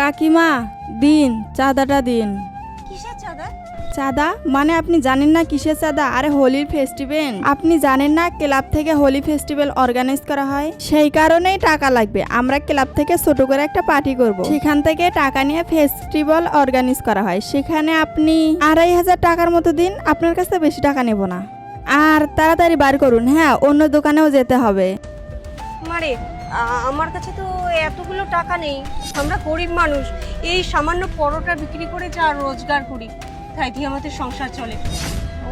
কাকিমা দিন, চাঁদাটা দিন। কিসের চাঁদা? চাঁদা মানে আপনি জানেন না কিসের চাঁদা? আরে হোলির ফেস্টিভ্যাল। আপনি জানেন না ক্লাব থেকে হোলি ফেস্টিভ্যাল অর্গানাইজ করা হয়? সেই কারণেই টাকা লাগবে। আমরা ক্লাব থেকে ছোট করে একটা পার্টি করব, সেখান থেকে টাকা নিয়ে ফেস্টিভ্যাল অর্গানাইজ করা হয়। সেখানে আপনি 2500 টাকার মতো দিন, আপনার কাছে বেশি টাকা নেব না। আর তাড়াতাড়ি বার করুন, হ্যাঁ অন্য দোকানেও যেতে হবে। মারে আমার কাছে তো এতগুলো টাকা নেই, আমরা গরিব মানুষ, এই সামান্য পরোটা বিক্রি করে যা রোজগার করি তাই দিয়ে আমাদের সংসার চলে।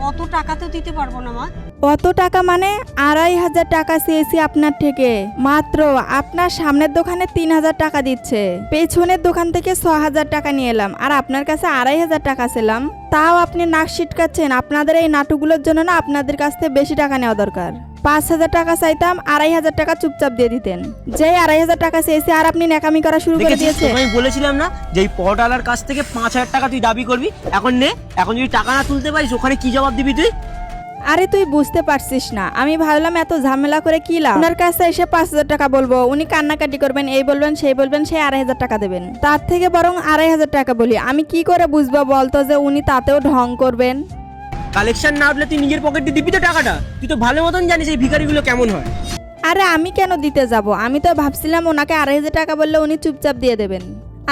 অত টাকা তো দিতে পারবো না মা। অত টাকা মানে 2500 টাকা চেয়েছি আপনার থেকে, মাত্র আপনার সামনের দোকানে 3000 টাকা দিচ্ছে, পেছনের দোকান থেকে 6000 টাকা নিয়ে এলাম, আর আপনার কাছে 2500 টাকা ছিলাম, তাও আপনি নাক ছিটকাচ্ছেন। আপনাদের এই নাটকগুলোর জন্য না আপনাদের কাছ থেকে বেশি টাকা নেওয়া দরকার। 5000 টাকা চাইতাম, 2500 টাকা চুপচাপ দিয়ে দিতেন। যেই 2500 টাকা চেয়েছি আর আপনি ন্যাকামি করা শুরু করে দিয়েছেন। আমি বলেছিলাম না যে এই পরোটালার কাছ থেকে 5000 টাকা তুই দাবি করবি, এখন নে। এখন যদি টাকা না তুলতে পারিস ওখানে কি জবাব দিবি তুই? আরে তুই বুঝতে পারছিস না, আমি ভাবলাম এত ঝামেলা করে কি লাভ। ওনার কাছে এসে 5000 টাকা বলবো, উনি কান্নাকাটি করবেন, এই বলবেন সেই বলবেন, সেই 2500 টাকা দেবেন। তার থেকে বরং 2500 টাকা বলি। আমি কি করে বুঝবো বলতো যে উনি তাতেও ঢং করবেন? কালেকশন না উঠলে তুই নিজের পকেটে দিবি তো টাকাটা? তুই তো ভালো মতন জানিস এই ভিখারিগুলো কেমন হয়। আরে আমি কেন দিতে যাব? আমি তো ভাবছিলাম ওনাকে 2500 টাকা বললে উনি চুপচাপ দিয়ে দেবেন।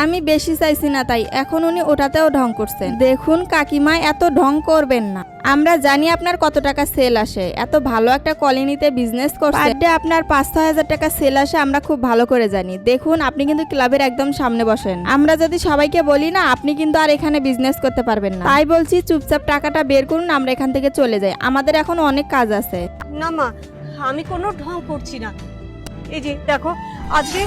আমি বেশি চাইছি না, তাই এখন উনি ওটাতেও ঢং করছেন। দেখুন কাকিমা, এত ঢং করবেন না। আমরা জানি আপনার কত টাকা সেল আসে, এত ভালো একটা কলোনিতে বিজনেস করছেন, পার ডে আপনার 5-6 হাজার টাকা সেল আসে, আমরা খুব ভালো করে জানি। দেখুন আপনি কিন্তু ক্লাবের একদম সামনে বসেন, আমরা যদি সবাইকে বলি না আপনি কিন্তু আর এখানে বিজনেস করতে পারবেন না। তাই বলছি চুপচাপ টাকাটা বের করুন, আমরা এখান থেকে চলে যাই, আমাদের এখন অনেক কাজ আছে। না মা, আমি কোনো ঢং করছি না। এই যে দেখো, আজকে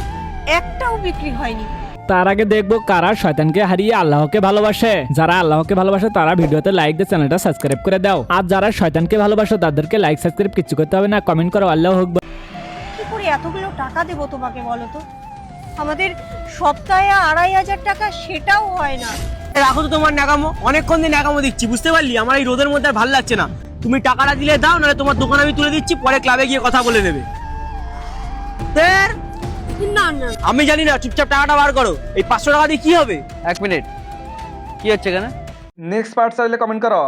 একটাও বিক্রি হয়নি। তার আগে দেখবো কারা শয়তানকে হারিয়ে আল্লাহকে ভালোবাসে। যারা আল্লাহকে ভালোবাসে তারা ভিডিওতে লাইক দিয়ে চ্যানেলটা সাবস্ক্রাইব করে দাও। আর যারা শয়তানকে ভালোবাসে তাদেরকে লাইক সাবস্ক্রাইব কিছু করতে হবে না, কমেন্ট করো আল্লাহ আকবার। কি করে এতগুলো টাকা দেবো তোমাকে বলো তো? আমাদের সপ্তাহে 2500 টাকা, সেটাও হয় না। রাখো তো তোমার ন্যাকামো, অনেকক্ষণ দিন ন্যাকামো দিচ্ছি, বুঝতে পারলি? আমার এই রোদের মধ্যে আর ভালো লাগছে না। তুমি টাকাটা দিলে দাও, নাহলে তোমার দোকান আমি তুলে দিচ্ছি, পরে ক্লাবে গিয়ে কথা বলে নেবে। না না, আমি জানি না, চুপচাপ টাকাটা বার করো। এই 500 টাকা দিয়ে কি হবে? 1 মিনিট, কি হচ্ছে এখানে? নেক্সট পার্ট চাইলে কমেন্ট করো।